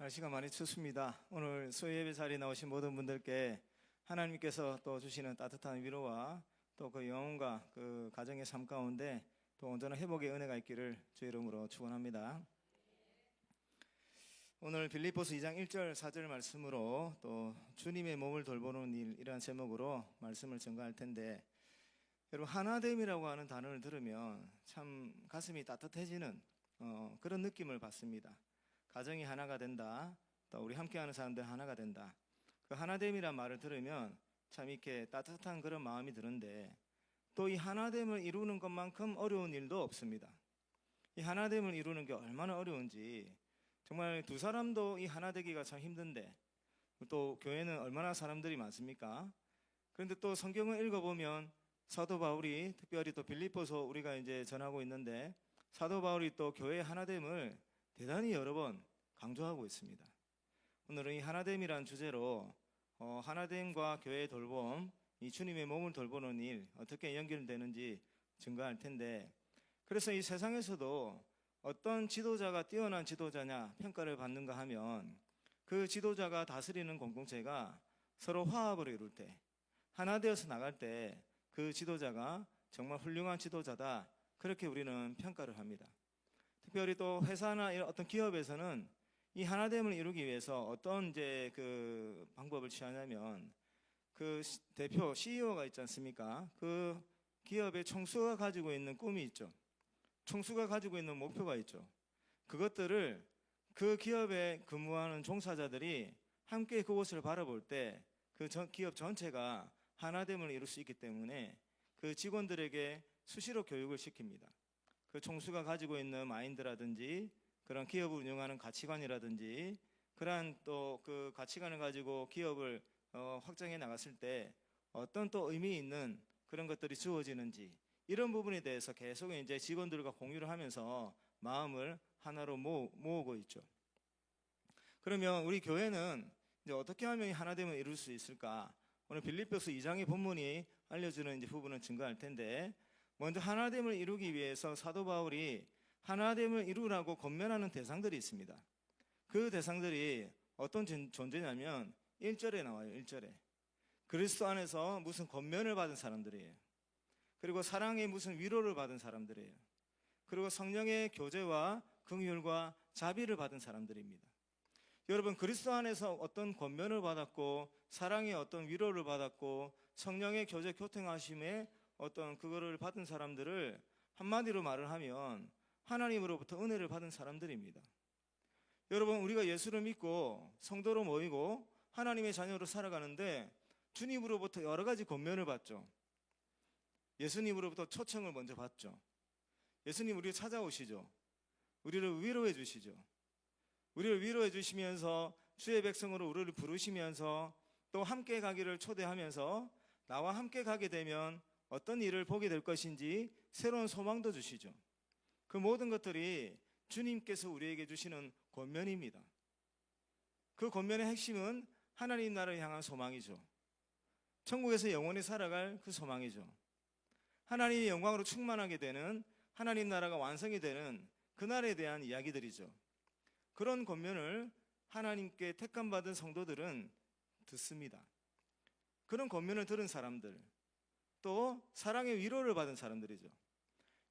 날씨가 많이 춥습니다. 오늘 수요예배 자리에 나오신 모든 분들께 하나님께서 또 주시는 따뜻한 위로와 또 그 영혼과 그 가정의 삶 가운데 또 온전한 회복의 은혜가 있기를 주의 이름으로 축원합니다. 오늘 빌립보서 2장 1절 4절 말씀으로 또 주님의 몸을 돌보는 일이라는 제목으로 말씀을 전가할 텐데, 여러분, 하나됨이라고 하는 단어를 들으면 참 가슴이 따뜻해지는 그런 느낌을 받습니다. 가정이 하나가 된다, 또 우리 함께하는 사람들 하나가 된다. 그 하나됨이란 말을 들으면 참 이렇게 따뜻한 그런 마음이 드는데, 또 이 하나됨을 이루는 것만큼 어려운 일도 없습니다. 이 하나됨을 이루는 게 얼마나 어려운지, 정말 두 사람도 이 하나 되기가 참 힘든데, 또 교회는 얼마나 사람들이 많습니까? 그런데 또 성경을 읽어보면 사도 바울이, 특별히 또 빌립보서 우리가 이제 전하고 있는데, 사도 바울이 또 교회의 하나됨을 대단히 여러 번 강조하고 있습니다. 오늘은 이 하나됨이란 주제로 하나됨과 교회의 돌봄, 이 주님의 몸을 돌보는 일 어떻게 연결되는지 증거할 텐데, 그래서 이 세상에서도 어떤 지도자가 뛰어난 지도자냐 평가를 받는가 하면, 그 지도자가 다스리는 공동체가 서로 화합을 이룰 때, 하나 되어서 나갈 때 그 지도자가 정말 훌륭한 지도자다, 그렇게 우리는 평가를 합니다. 특별히 또 회사나 이런 어떤 기업에서는 이 하나됨을 이루기 위해서 어떤 이제 그 방법을 취하냐면, 그 대표 CEO가 있지 않습니까? 그 기업의 총수가 가지고 있는 꿈이 있죠. 총수가 가지고 있는 목표가 있죠. 그것들을 그 기업에 근무하는 종사자들이 함께 그곳을 바라볼 때 그 기업 전체가 하나됨을 이룰 수 있기 때문에 그 직원들에게 수시로 교육을 시킵니다. 그 총수가 가지고 있는 마인드라든지 그런 기업을 운영하는 가치관이라든지, 그러한 또 그 가치관을 가지고 기업을 확장해 나갔을 때 어떤 또 의미 있는 그런 것들이 주어지는지, 이런 부분에 대해서 계속 이제 직원들과 공유를 하면서 마음을 하나로 모으고 있죠. 그러면 우리 교회는 이제 어떻게 하면 하나됨을 이룰 수 있을까? 오늘 빌립보서 2장의 본문이 알려주는 이제 부분을 증거할 텐데, 먼저 하나됨을 이루기 위해서 사도 바울이 하나됨을 이루라고 권면하는 대상들이 있습니다. 그 대상들이 어떤 존재냐면 1절에 나와요. 1절에 그리스도 안에서 무슨 권면을 받은 사람들이에요. 그리고 사랑의 무슨 위로를 받은 사람들이에요. 그리고 성령의 교제와 긍휼과 자비를 받은 사람들입니다. 여러분, 그리스도 안에서 어떤 권면을 받았고 사랑의 어떤 위로를 받았고 성령의 교제 교통하심에 어떤 그거를 받은 사람들을 한마디로 말을 하면 하나님으로부터 은혜를 받은 사람들입니다. 여러분, 우리가 예수를 믿고 성도로 모이고 하나님의 자녀로 살아가는데 주님으로부터 여러 가지 권면을 받죠. 예수님으로부터 초청을 먼저 받죠. 예수님 우리를 찾아오시죠. 우리를 위로해 주시죠. 우리를 위로해 주시면서 주의 백성으로 우리를 부르시면서 또 함께 가기를 초대하면서 나와 함께 가게 되면 어떤 일을 보게 될 것인지 새로운 소망도 주시죠. 그 모든 것들이 주님께서 우리에게 주시는 권면입니다. 그 권면의 핵심은 하나님 나라를 향한 소망이죠. 천국에서 영원히 살아갈 그 소망이죠. 하나님의 영광으로 충만하게 되는, 하나님 나라가 완성이 되는 그날에 대한 이야기들이죠. 그런 권면을 하나님께 택함받은 성도들은 듣습니다. 그런 권면을 들은 사람들, 또 사랑의 위로를 받은 사람들이죠.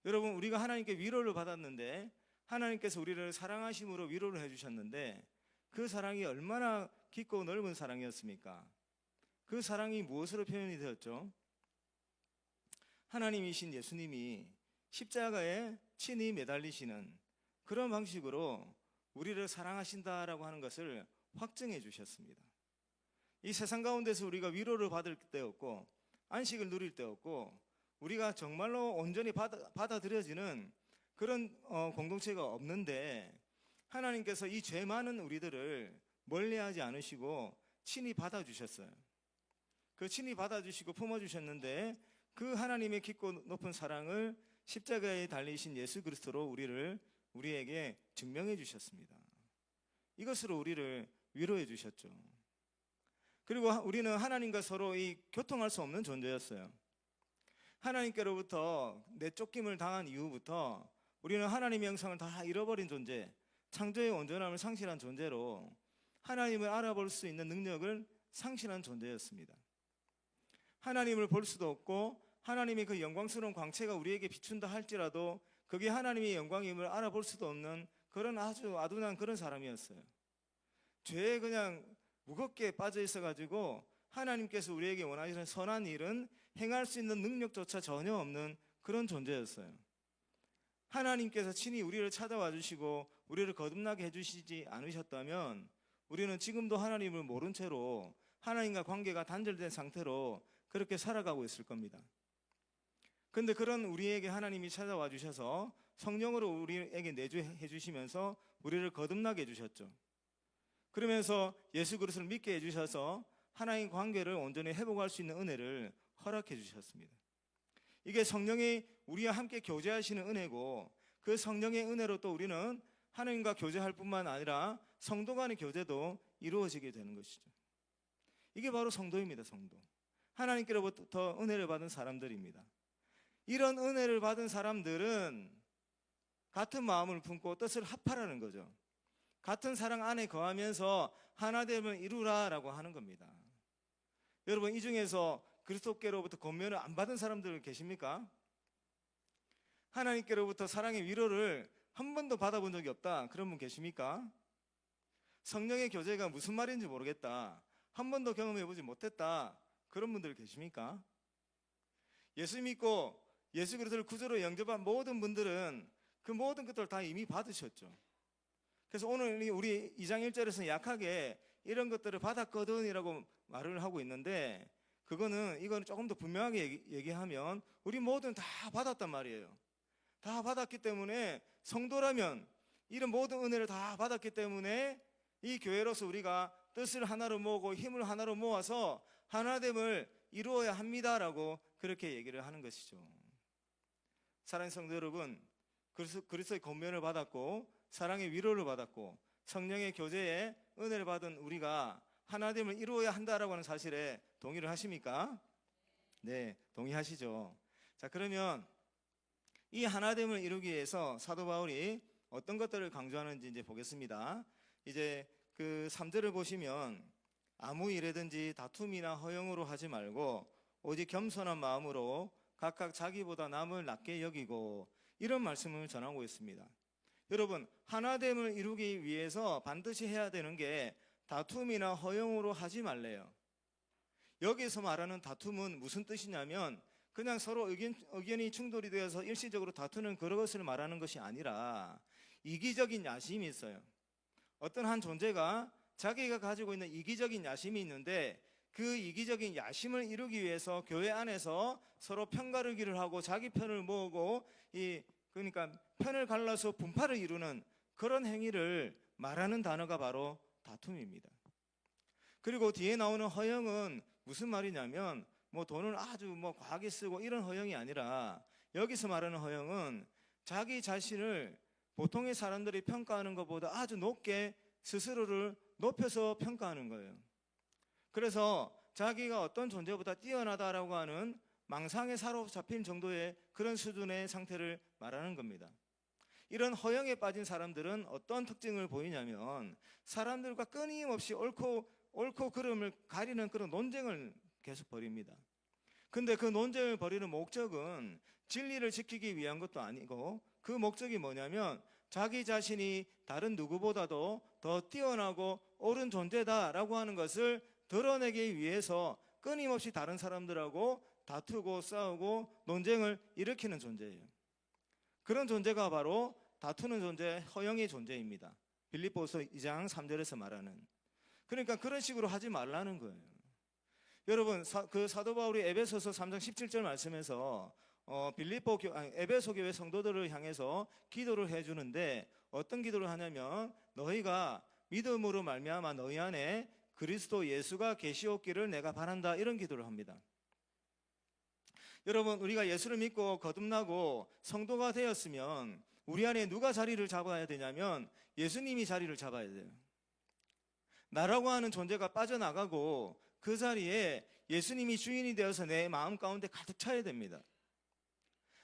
여러분, 우리가 하나님께 위로를 받았는데, 하나님께서 우리를 사랑하심으로 위로를 해주셨는데, 그 사랑이 얼마나 깊고 넓은 사랑이었습니까? 그 사랑이 무엇으로 표현이 되었죠? 하나님이신 예수님이 십자가에 친히 매달리시는 그런 방식으로 우리를 사랑하신다라고 하는 것을 확증해 주셨습니다. 이 세상 가운데서 우리가 위로를 받을 때 없고 안식을 누릴 때 없고 우리가 정말로 온전히 받아들여지는 그런 공동체가 없는데, 하나님께서 이 죄 많은 우리들을 멀리하지 않으시고 친히 받아주셨어요. 그 친히 받아주시고 품어주셨는데, 그 하나님의 깊고 높은 사랑을 십자가에 달리신 예수 그리스도로 우리에게 증명해 주셨습니다. 이것으로 우리를 위로해 주셨죠. 그리고 우리는 하나님과 서로 교통할 수 없는 존재였어요. 하나님께로부터 내쫓김을 당한 이후부터 우리는 하나님의 형상을 다 잃어버린 존재, 창조의 온전함을 상실한 존재로 하나님을 알아볼 수 있는 능력을 상실한 존재였습니다. 하나님을 볼 수도 없고 하나님의 그 영광스러운 광채가 우리에게 비춘다 할지라도 그게 하나님의 영광임을 알아볼 수도 없는 그런 아주 아둔한 그런 사람이었어요. 죄에 그냥 무겁게 빠져 있어가지고 하나님께서 우리에게 원하시는 선한 일은 행할 수 있는 능력조차 전혀 없는 그런 존재였어요. 하나님께서 친히 우리를 찾아와 주시고 우리를 거듭나게 해주시지 않으셨다면 우리는 지금도 하나님을 모른 채로 하나님과 관계가 단절된 상태로 그렇게 살아가고 있을 겁니다. 그런데 그런 우리에게 하나님이 찾아와 주셔서 성령으로 우리에게 내주해 주시면서 우리를 거듭나게 해주셨죠. 그러면서 예수 그리스도를 믿게 해주셔서 하나님 관계를 온전히 회복할 수 있는 은혜를 허락해 주셨습니다. 이게 성령이 우리와 함께 교제하시는 은혜고 그 성령의 은혜로 또 우리는 하나님과 교제할 뿐만 아니라 성도 간의 교제도 이루어지게 되는 것이죠. 이게 바로 성도입니다. 성도. 하나님께로부터 은혜를 받은 사람들입니다. 이런 은혜를 받은 사람들은 같은 마음을 품고 뜻을 합하라는 거죠. 같은 사랑 안에 거하면서 하나됨을 이루라라고 하는 겁니다. 여러분, 이 중에서 그리스도께로부터 권면을 안 받은 사람들 계십니까? 하나님께로부터 사랑의 위로를 한 번도 받아본 적이 없다, 그런 분 계십니까? 성령의 교제가 무슨 말인지 모르겠다, 한 번도 경험해보지 못했다, 그런 분들 계십니까? 예수 믿고 예수 그리스도를 구주로 영접한 모든 분들은 그 모든 것들을 다 이미 받으셨죠. 그래서 오늘 우리 2장 1절에서는 약하게 이런 것들을 받았거든이라고 말을 하고 있는데 이거는 조금 더 분명하게 얘기하면 우리 모두는 다 받았단 말이에요. 다 받았기 때문에 성도라면 이런 모든 은혜를 다 받았기 때문에 이 교회로서 우리가 뜻을 하나로 모으고 힘을 하나로 모아서 하나됨을 이루어야 합니다라고 그렇게 얘기를 하는 것이죠. 사랑하는 성도 여러분, 그리스도의 권면을 받았고 사랑의 위로를 받았고 성령의 교제에 은혜를 받은 우리가 하나됨을 이루어야 한다라고 하는 사실에 동의를 하십니까? 네, 동의하시죠. 자, 그러면 이 하나됨을 이루기 위해서 사도 바울이 어떤 것들을 강조하는지 이제 보겠습니다. 이제 그 3절을 보시면 아무 일에든지 다툼이나 허영으로 하지 말고 오직 겸손한 마음으로 각각 자기보다 남을 낮게 여기고, 이런 말씀을 전하고 있습니다. 여러분, 하나됨을 이루기 위해서 반드시 해야 되는 게 다툼이나 허영으로 하지 말래요. 여기서 말하는 다툼은 무슨 뜻이냐면 그냥 서로 의견이 충돌이 되어서 일시적으로 다투는 그런 것을 말하는 것이 아니라 이기적인 야심이 있어요. 어떤 한 존재가 자기가 가지고 있는 이기적인 야심이 있는데 그 이기적인 야심을 이루기 위해서 교회 안에서 서로 편가르기를 하고 자기 편을 모으고 그러니까 편을 갈라서 분파를 이루는 그런 행위를 말하는 단어가 바로 다툼입니다. 그리고 뒤에 나오는 허영은 무슨 말이냐면 돈을 아주 과하게 쓰고 이런 허영이 아니라 여기서 말하는 허영은 자기 자신을 보통의 사람들이 평가하는 것보다 아주 높게 스스로를 높여서 평가하는 거예요. 그래서 자기가 어떤 존재보다 뛰어나다라고 하는 망상에 사로잡힌 정도의 그런 수준의 상태를 말하는 겁니다. 이런 허영에 빠진 사람들은 어떤 특징을 보이냐면 사람들과 끊임없이 옳고 그름을 가리는 그런 논쟁을 계속 벌입니다. 근데 그 논쟁을 벌이는 목적은 진리를 지키기 위한 것도 아니고 그 목적이 뭐냐면 자기 자신이 다른 누구보다도 더 뛰어나고 옳은 존재다라고 하는 것을 드러내기 위해서 끊임없이 다른 사람들하고 다투고 싸우고 논쟁을 일으키는 존재예요. 그런 존재가 바로 다투는 존재, 허영의 존재입니다. 빌립보서 2장 3절에서 말하는. 그러니까 그런 식으로 하지 말라는 거예요. 여러분, 그 사도 바울이 에베소서 3장 17절 말씀에서 에베소 교회 성도들을 향해서 기도를 해주는데 어떤 기도를 하냐면 너희가 믿음으로 말미암아 너희 안에 그리스도 예수가 계시옵기를 내가 바란다, 이런 기도를 합니다. 여러분, 우리가 예수를 믿고 거듭나고 성도가 되었으면 우리 안에 누가 자리를 잡아야 되냐면 예수님이 자리를 잡아야 돼요. 나라고 하는 존재가 빠져나가고 그 자리에 예수님이 주인이 되어서 내 마음 가운데 가득 차야 됩니다.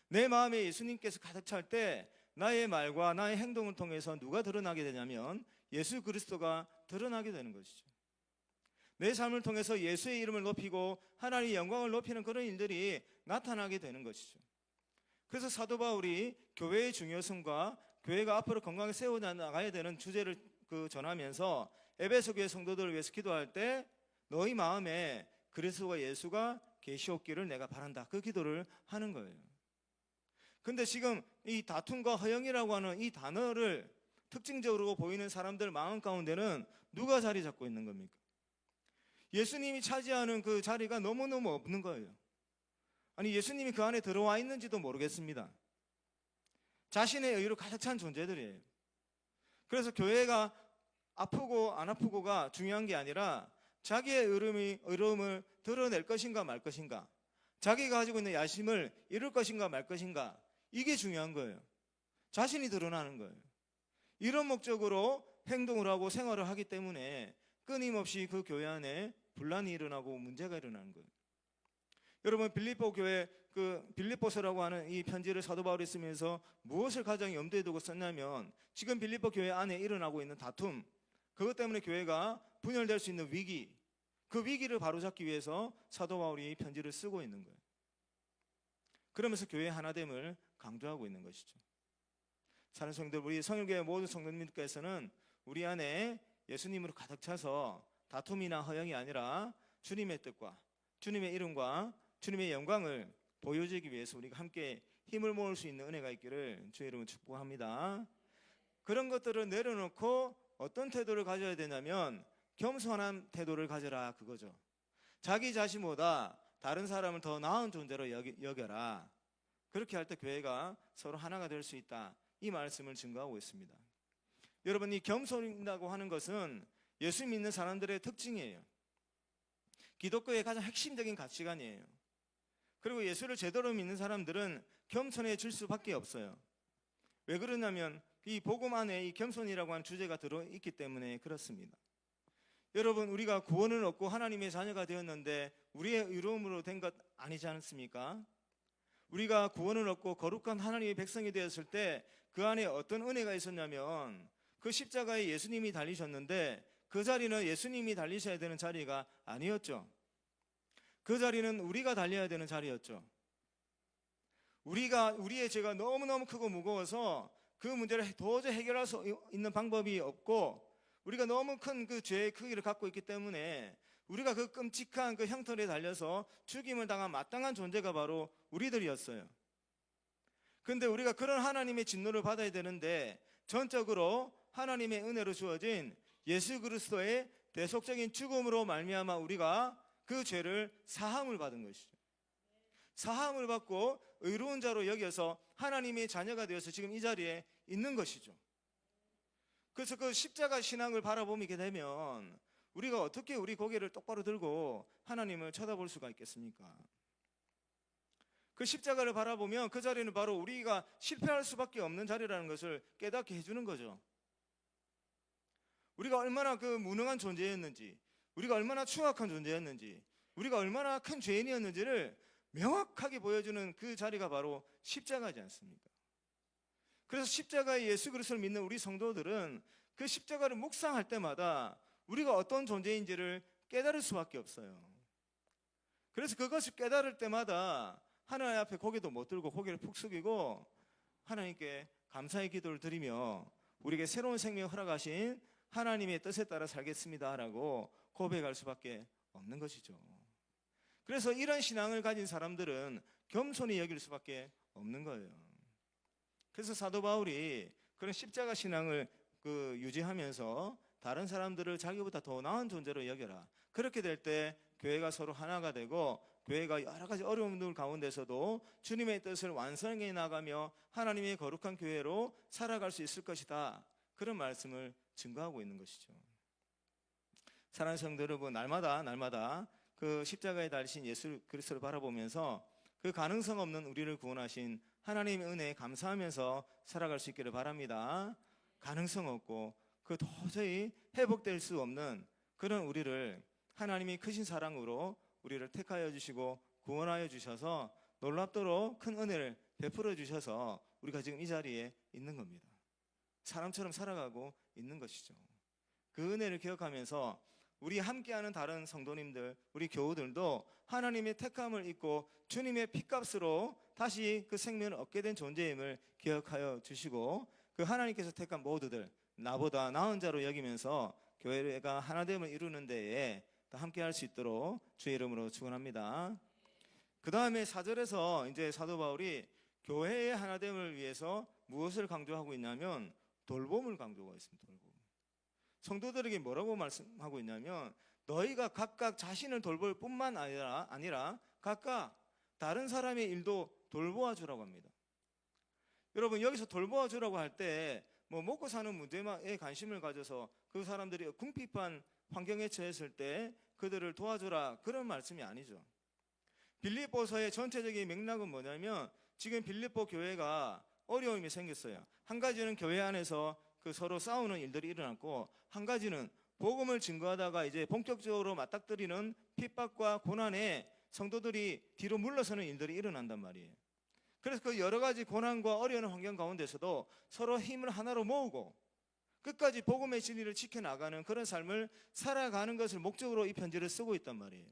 내 마음에 예수님께서 가득 찰 때 나의 말과 나의 행동을 통해서 누가 드러나게 되냐면 예수 그리스도가 드러나게 되는 것이죠. 내 삶을 통해서 예수의 이름을 높이고 하나님의 영광을 높이는 그런 일들이 나타나게 되는 것이죠. 그래서 사도 바울이 교회의 중요성과 교회가 앞으로 건강하게 세워나가야 되는 주제를 전하면서 에베소 교회 성도들을 위해서 기도할 때 너희 마음에 그리스도와 예수가 계시옵기를 내가 바란다, 그 기도를 하는 거예요. 근데 지금 이 다툼과 허영이라고 하는 이 단어를 특징적으로 보이는 사람들 마음 가운데는 누가 자리 잡고 있는 겁니까? 예수님이 차지하는 그 자리가 너무너무 없는 거예요. 아니, 예수님이 그 안에 들어와 있는지도 모르겠습니다. 자신의 의로 가득 찬 존재들이에요. 그래서 교회가 아프고 안 아프고가 중요한 게 아니라 자기의 의로움을 드러낼 것인가 말 것인가, 자기가 가지고 있는 야심을 이룰 것인가 말 것인가, 이게 중요한 거예요. 자신이 드러나는 거예요. 이런 목적으로 행동을 하고 생활을 하기 때문에 끊임없이 그 교회 안에 분란이 일어나고 문제가 일어나는 거예요. 여러분, 빌립보 교회 빌립보서라고 하는 이 편지를 사도 바울이 쓰면서 무엇을 가장 염두에 두고 썼냐면, 지금 빌립보 교회 안에 일어나고 있는 다툼, 그것 때문에 교회가 분열될 수 있는 위기, 그 위기를 바로잡기 위해서 사도 바울이 편지를 쓰고 있는 거예요. 그러면서 교회의 하나됨을 강조하고 있는 것이죠. 사랑하는 성도들, 우리 성일교회 모든 성도님께서는 우리 안에 예수님으로 가득 차서 다툼이나 허영이 아니라 주님의 뜻과 주님의 이름과 주님의 영광을 보여주기 위해서 우리가 함께 힘을 모을 수 있는 은혜가 있기를 주의 이름으로 축복합니다. 그런 것들을 내려놓고 어떤 태도를 가져야 되냐면 겸손한 태도를 가져라, 그거죠. 자기 자신보다 다른 사람을 더 나은 존재로 여겨라. 그렇게 할 때 교회가 서로 하나가 될 수 있다, 이 말씀을 증거하고 있습니다. 여러분, 이 겸손이라고 하는 것은 예수 믿는 사람들의 특징이에요. 기독교의 가장 핵심적인 가치관이에요. 그리고 예수를 제대로 믿는 사람들은 겸손해질 수밖에 없어요. 왜 그러냐면 이 복음 안에 이 겸손이라고 하는 주제가 들어있기 때문에 그렇습니다. 여러분, 우리가 구원을 얻고 하나님의 자녀가 되었는데 우리의 의로움으로 된 것 아니지 않습니까? 우리가 구원을 얻고 거룩한 하나님의 백성이 되었을 때 그 안에 어떤 은혜가 있었냐면, 그 십자가에 예수님이 달리셨는데 그 자리는 예수님이 달리셔야 되는 자리가 아니었죠. 그 자리는 우리가 달려야 되는 자리였죠. 우리의 죄가 너무너무 크고 무거워서 그 문제를 도저히 해결할 수 있는 방법이 없고, 우리가 너무 큰 그 죄의 크기를 갖고 있기 때문에 우리가 그 끔찍한 그 형벌에 달려서 죽임을 당한 마땅한 존재가 바로 우리들이었어요. 근데 우리가 그런 하나님의 진노를 받아야 되는데 전적으로 하나님의 은혜로 주어진 예수 그리스도의 대속적인 죽음으로 말미암아 우리가 그 죄를 사함을 받은 것이죠. 사함을 받고 의로운 자로 여겨서 하나님의 자녀가 되어서 지금 이 자리에 있는 것이죠. 그래서 그 십자가 신앙을 바라보게 되면 우리가 어떻게 우리 고개를 똑바로 들고 하나님을 쳐다볼 수가 있겠습니까? 그 십자가를 바라보면 그 자리는 바로 우리가 실패할 수밖에 없는 자리라는 것을 깨닫게 해주는 거죠. 우리가 얼마나 그 무능한 존재였는지, 우리가 얼마나 추악한 존재였는지, 우리가 얼마나 큰 죄인이었는지를 명확하게 보여주는 그 자리가 바로 십자가지 않습니까? 그래서 십자가의 예수 그리스도를 믿는 우리 성도들은 그 십자가를 묵상할 때마다 우리가 어떤 존재인지를 깨달을 수밖에 없어요. 그래서 그것을 깨달을 때마다 하나님 앞에 고개도 못 들고 고개를 푹 숙이고 하나님께 감사의 기도를 드리며 우리에게 새로운 생명을 허락하신 하나님의 뜻에 따라 살겠습니다 라고 고백할 수밖에 없는 것이죠. 그래서 이런 신앙을 가진 사람들은 겸손히 여길 수밖에 없는 거예요. 그래서 사도 바울이 그런 십자가 신앙을 유지하면서 다른 사람들을 자기보다 더 나은 존재로 여겨라. 그렇게 될 때 교회가 서로 하나가 되고 교회가 여러 가지 어려움들 가운데서도 주님의 뜻을 완성해 나가며 하나님의 거룩한 교회로 살아갈 수 있을 것이다. 그런 말씀을 증거하고 있는 것이죠. 사랑하는 성도 여러분, 날마다 그 십자가에 달리신 예수 그리스도를 바라보면서 그 가능성 없는 우리를 구원하신 하나님의 은혜에 감사하면서 살아갈 수 있기를 바랍니다. 가능성 없고 그 도저히 회복될 수 없는 그런 우리를 하나님이 크신 사랑으로 우리를 택하여 주시고 구원하여 주셔서 놀랍도록 큰 은혜를 베풀어 주셔서 우리가 지금 이 자리에 있는 겁니다. 사람처럼 살아가고 있는 것이죠. 그 은혜를 기억하면서 우리 함께하는 다른 성도님들, 우리 교우들도 하나님의 택함을 잊고 주님의 피값으로 다시 그 생명을 얻게 된 존재임을 기억하여 주시고, 그 하나님께서 택한 모두들 나보다 나은 자로 여기면서 교회가 하나됨을 이루는 데에 함께할 수 있도록 주의 이름으로 축원합니다. 그 다음에 4절에서 이제 사도 바울이 교회의 하나됨을 위해서 무엇을 강조하고 있냐면 돌봄을 강조하고 있습니다. 돌봄. 성도들에게 뭐라고 말씀하고 있냐면 너희가 각각 자신을 돌볼 뿐만 아니라 각각 다른 사람의 일도 돌보아 주라고 합니다. 여러분, 여기서 돌보아 주라고 할 때 뭐 먹고 사는 문제에 관심을 가져서 그 사람들이 궁핍한 환경에 처했을 때 그들을 도와주라, 그런 말씀이 아니죠. 빌립보서의 전체적인 맥락은 뭐냐면 지금 빌립보 교회가 어려움이 생겼어요. 한 가지는 교회 안에서 그 서로 싸우는 일들이 일어났고, 한 가지는 복음을 증거하다가 이제 본격적으로 맞닥뜨리는 핍박과 고난에 성도들이 뒤로 물러서는 일들이 일어난단 말이에요. 그래서 그 여러 가지 고난과 어려운 환경 가운데서도 서로 힘을 하나로 모으고 끝까지 복음의 진리를 지켜나가는 그런 삶을 살아가는 것을 목적으로 이 편지를 쓰고 있단 말이에요.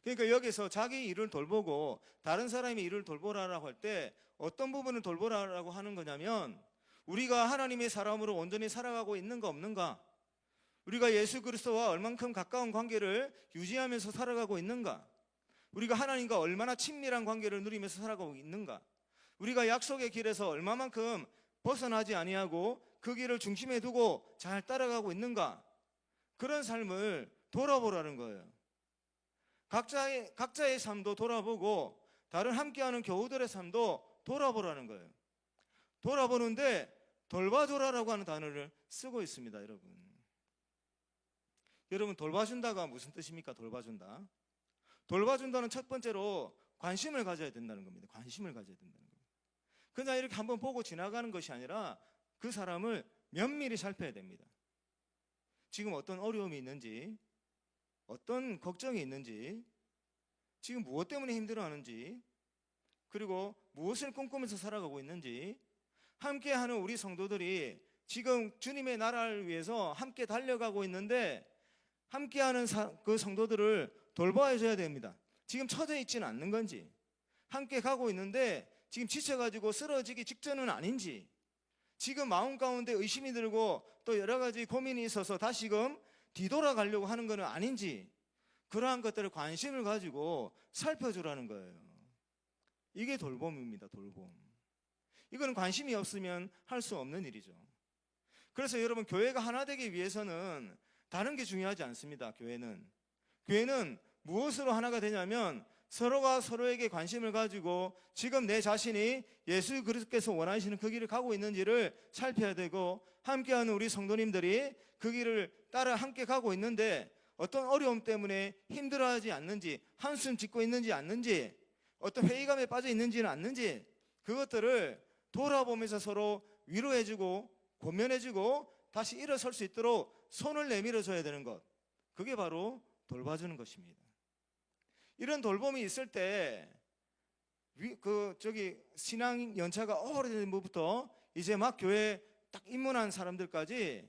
그러니까 여기서 자기 일을 돌보고 다른 사람의 일을 돌보라라고 할 때 어떤 부분을 돌보라라고 하는 거냐면, 우리가 하나님의 사람으로 온전히 살아가고 있는가 없는가, 우리가 예수 그리스도와 얼만큼 가까운 관계를 유지하면서 살아가고 있는가, 우리가 하나님과 얼마나 친밀한 관계를 누리면서 살아가고 있는가, 우리가 약속의 길에서 얼마만큼 벗어나지 아니하고 그 길을 중심에 두고 잘 따라가고 있는가, 그런 삶을 돌아보라는 거예요. 각자의 삶도 돌아보고 다른 함께하는 교우들의 삶도 돌아보라는 거예요. 돌아보는데 돌봐줘라라고 하는 단어를 쓰고 있습니다. 여러분, 돌봐준다가 무슨 뜻입니까? 돌봐준다는 첫 번째로 관심을 가져야 된다는 겁니다. 관심을 가져야 된다는 겁니다. 그냥 이렇게 한번 보고 지나가는 것이 아니라 그 사람을 면밀히 살펴야 됩니다. 지금 어떤 어려움이 있는지, 어떤 걱정이 있는지, 지금 무엇 때문에 힘들어하는지, 그리고 무엇을 꿈꾸면서 살아가고 있는지, 함께하는 우리 성도들이 지금 주님의 나라를 위해서 함께 달려가고 있는데 함께하는 그 성도들을 돌봐줘야 됩니다. 지금 처져 있지는 않는 건지, 함께 가고 있는데 지금 지쳐가지고 쓰러지기 직전은 아닌지, 지금 마음 가운데 의심이 들고 또 여러 가지 고민이 있어서 다시금 뒤돌아가려고 하는 것은 아닌지, 그러한 것들을 관심을 가지고 살펴주라는 거예요. 이게 돌봄입니다. 돌봄. 이건 관심이 없으면 할 수 없는 일이죠. 그래서 여러분, 교회가 하나 되기 위해서는 다른 게 중요하지 않습니다. 교회는 무엇으로 하나가 되냐면 서로가 서로에게 관심을 가지고 지금 내 자신이 예수 그리스도께서 원하시는 그 길을 가고 있는지를 살펴야 되고, 함께하는 우리 성도님들이 그 길을 따라 함께 가고 있는데 어떤 어려움 때문에 힘들어하지 않는지, 한숨 짓고 있는지 않는지, 어떤 회의감에 빠져 있는지는 않는지, 그것들을 돌아보면서 서로 위로해주고 권면해주고 다시 일어설 수 있도록 손을 내밀어줘야 되는 것, 그게 바로 돌봐주는 것입니다. 이런 돌봄이 있을 때 신앙 연차가 오래된 분부터 이제 막 교회에 딱 입문한 사람들까지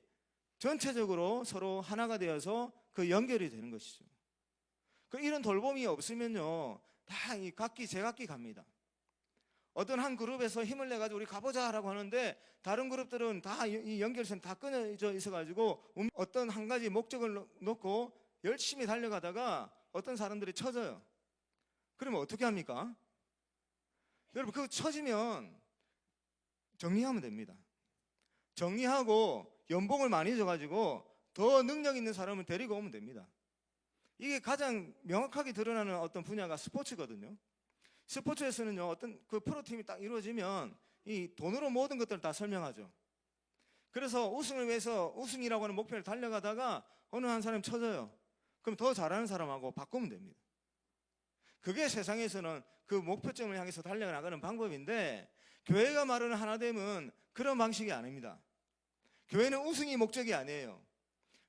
전체적으로 서로 하나가 되어서 그 연결이 되는 것이죠. 이런 돌봄이 없으면요, 다 이 각기 제각기 갑니다. 어떤 한 그룹에서 힘을 내가지고 우리 가보자라고 하는데 다른 그룹들은 다 이 연결선 다 끊어져 있어가지고 어떤 한 가지 목적을 놓고 열심히 달려가다가 어떤 사람들이 처져요. 그러면 어떻게 합니까? 여러분, 그거 처지면 정리하면 됩니다. 정리하고 연봉을 많이 줘가지고 더 능력 있는 사람을 데리고 오면 됩니다. 이게 가장 명확하게 드러나는 어떤 분야가 스포츠거든요. 스포츠에서는요, 어떤 그 프로팀이 딱 이루어지면 이 돈으로 모든 것들을 다 설명하죠. 그래서 우승을 위해서 우승이라고 하는 목표를 달려가다가 어느 한 사람이 쳐져요. 그럼 더 잘하는 사람하고 바꾸면 됩니다. 그게 세상에서는 그 목표점을 향해서 달려나가는 방법인데, 교회가 말하는 하나됨은 그런 방식이 아닙니다. 교회는 우승이 목적이 아니에요.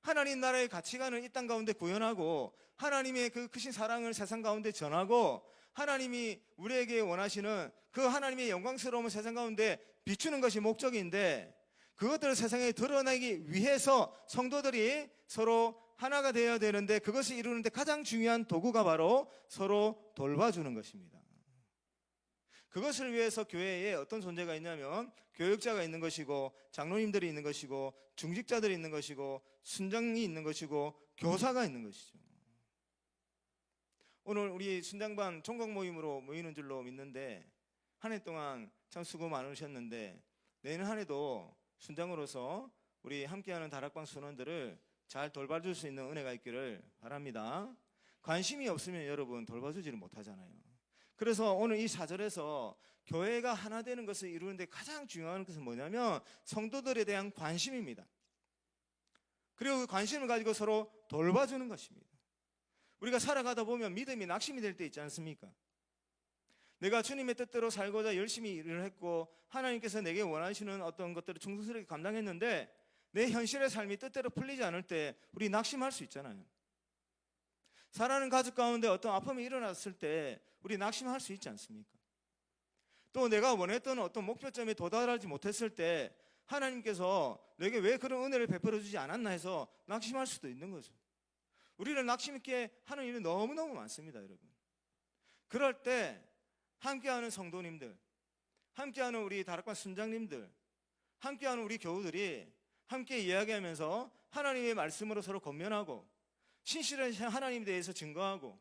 하나님 나라의 가치관을 이 땅 가운데 구현하고 하나님의 그 크신 사랑을 세상 가운데 전하고 하나님이 우리에게 원하시는 그 하나님의 영광스러움을 세상 가운데 비추는 것이 목적인데, 그것들을 세상에 드러내기 위해서 성도들이 서로 하나가 되어야 되는데, 그것을 이루는데 가장 중요한 도구가 바로 서로 돌봐주는 것입니다. 그것을 위해서 교회에 어떤 존재가 있냐면 교육자가 있는 것이고, 장로님들이 있는 것이고, 중직자들이 있는 것이고, 순장이 있는 것이고, 교사가 있는 것이죠. 오늘 우리 순장반 총각 모임으로 모이는 줄로 믿는데, 한 해 동안 참 수고 많으셨는데, 내년 한 해도 순장으로서 우리 함께하는 다락방 순원들을 잘 돌봐줄 수 있는 은혜가 있기를 바랍니다. 관심이 없으면 여러분 돌봐주지를 못하잖아요. 그래서 오늘 이 4절에서 교회가 하나 되는 것을 이루는데 가장 중요한 것은 뭐냐면 성도들에 대한 관심입니다. 그리고 그 관심을 가지고 서로 돌봐주는 것입니다. 우리가 살아가다 보면 믿음이 낙심이 될 때 있지 않습니까? 내가 주님의 뜻대로 살고자 열심히 일을 했고, 하나님께서 내게 원하시는 어떤 것들을 충성스럽게 감당했는데 내 현실의 삶이 뜻대로 풀리지 않을 때 우리 낙심할 수 있잖아요. 사랑하는 가족 가운데 어떤 아픔이 일어났을 때 우리 낙심할 수 있지 않습니까? 또 내가 원했던 어떤 목표점에 도달하지 못했을 때 하나님께서 내게 왜 그런 은혜를 베풀어 주지 않았나 해서 낙심할 수도 있는 거죠. 우리를 낙심 있게 하는 일이 너무너무 많습니다, 여러분. 그럴 때 함께하는 성도님들, 함께하는 우리 다락방 순장님들, 함께하는 우리 교우들이 함께 이야기하면서 하나님의 말씀으로 서로 권면하고, 신실한 하나님에 대해서 증거하고,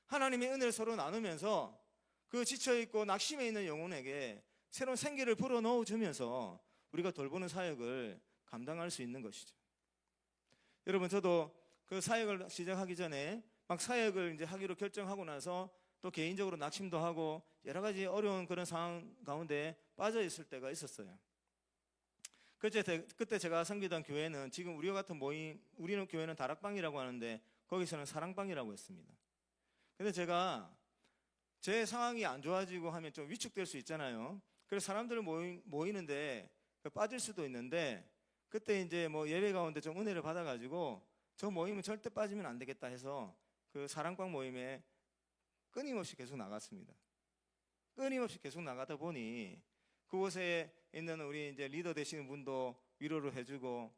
하나님의 은혜를 서로 나누면서 그 지쳐있고 낙심해 있는 영혼에게 새로운 생기를 불어넣어주면서 우리가 돌보는 사역을 감당할 수 있는 것이죠. 여러분, 저도 그 사역을 시작하기 전에 막 사역을 이제 하기로 결정하고 나서 또 개인적으로 낙심도 하고 여러 가지 어려운 그런 상황 가운데 빠져 있을 때가 있었어요. 그때 제가 섬기던 교회는 지금 우리와 같은 모임, 우리는 교회는 다락방이라고 하는데 거기서는 사랑방이라고 했습니다. 근데 제가 제 상황이 안 좋아지고 하면 좀 위축될 수 있잖아요. 그래서 사람들 모이는데 빠질 수도 있는데, 그때 이제 뭐 예배 가운데 좀 은혜를 받아가지고 저 모임은 절대 빠지면 안 되겠다 해서 그 사랑방 모임에 끊임없이 계속 나갔습니다. 끊임없이 계속 나가다 보니 그곳에 있는 우리 이제 리더 되시는 분도 위로를 해주고,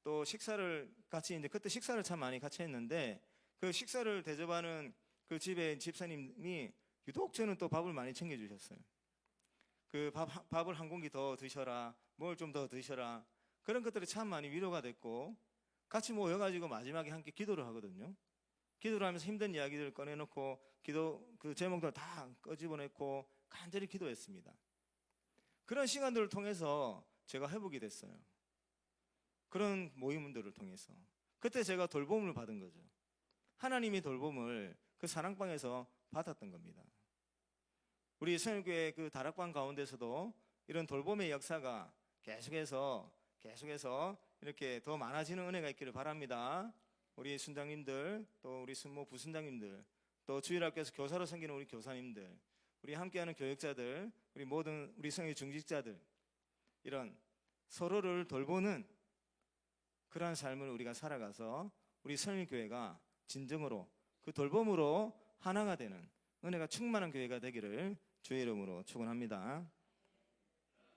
또 식사를 같이 이제 그때 식사를 참 많이 같이 했는데, 그 식사를 대접하는 그 집의 집사님이 유독 저는 또 밥을 많이 챙겨주셨어요. 그 밥을 한 공기 더 드셔라, 뭘 좀 더 드셔라, 그런 것들이 참 많이 위로가 됐고, 같이 모여가지고 마지막에 함께 기도를 하거든요. 기도를 하면서 힘든 이야기들을 꺼내놓고 기도 그 제목들을 다 끄집어냈고 간절히 기도했습니다. 그런 시간들을 통해서 제가 회복이 됐어요. 그런 모임들을 통해서 그때 제가 돌봄을 받은 거죠. 하나님의 돌봄을 그 사랑방에서 받았던 겁니다. 우리 선일교회 그 다락방 가운데서도 이런 돌봄의 역사가 계속해서 이렇게 더 많아지는 은혜가 있기를 바랍니다. 우리 순장님들, 또 우리 순모 부순장님들, 또 주일학교에서 교사로 섬기는 우리 교사님들, 우리 함께하는 교육자들, 우리 모든 우리 성의 중직자들, 이런 서로를 돌보는 그러한 삶을 우리가 살아가서 우리 선일교회가 진정으로 그 돌봄으로 하나가 되는 은혜가 충만한 교회가 되기를 주의 이름으로 축원합니다.